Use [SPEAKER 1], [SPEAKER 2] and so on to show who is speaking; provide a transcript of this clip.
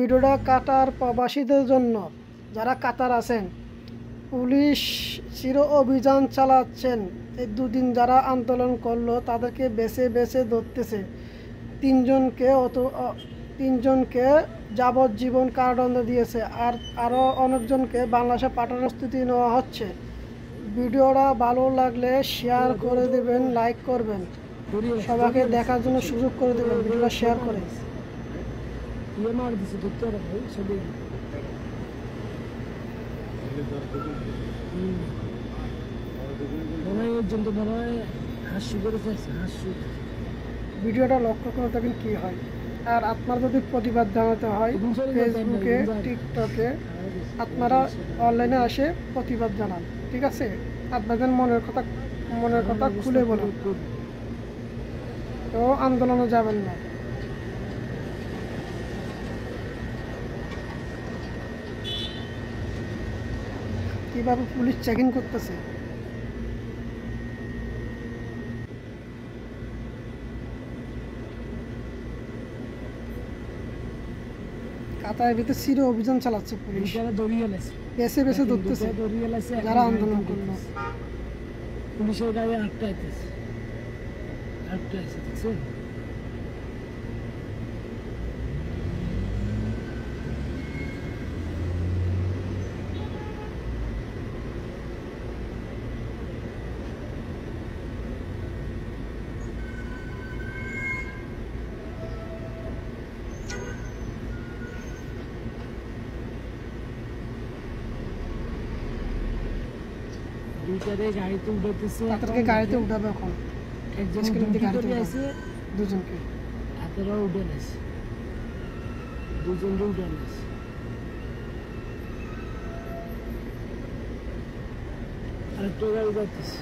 [SPEAKER 1] ভিডিওটা কাতার প্রবাসীদের জন্য, যারা কাতার আছেন। পুলিশ চির অভিযান চালাচ্ছেন। এই দুদিন যারা আন্দোলন করলো তাদেরকে বেছে বেছে ধরতেছে। তিনজনকে যাবজ্জীবন কারাদণ্ড দিয়েছে, আর আরও অনেকজনকে বাংলাদেশে পাঠানোর প্রস্তুতি নেওয়া হচ্ছে। ভিডিওটা ভালো লাগলে শেয়ার করে দেবেন, লাইক করবেন, সবাইকে দেখার জন্য সুযোগ করে দেবেন ভিডিওটা শেয়ার করে। ভিডিওটা লক্ষ্য করে দেখেন কি হয়। আর আপনার যদি প্রতিবাদ জানাতে হয় ফেসবুকে, টিকটকে, আপনারা অনলাইনে আসে প্রতিবাদ জানান, ঠিক আছে? আপনাদের মনের কথা খুলে বলুন, তো আন্দোলনে যাবেন না। কিভাবে পুলিশ চেকিং করতেছে। কাতারের ভিতরে চির অভিযান চালাচ্ছে পুলিশ, বেছে বেছে ধরতেছে যারা আন্দোলন করলো।
[SPEAKER 2] পুলিশের গাড়ি আটকাইতেছে, দেখছেন? গাড়িতে উঠাইতেছে,
[SPEAKER 1] তাদেরকে গাড়িতে উঠাবে এখন।
[SPEAKER 2] একজন গাড়িতে আছে,
[SPEAKER 1] দুজনকে
[SPEAKER 2] হাতেরা উঠে নিয়েছে, দুজনকে উঠে নিয়েছে। আরেকটা গাড়ি যাচ্ছে।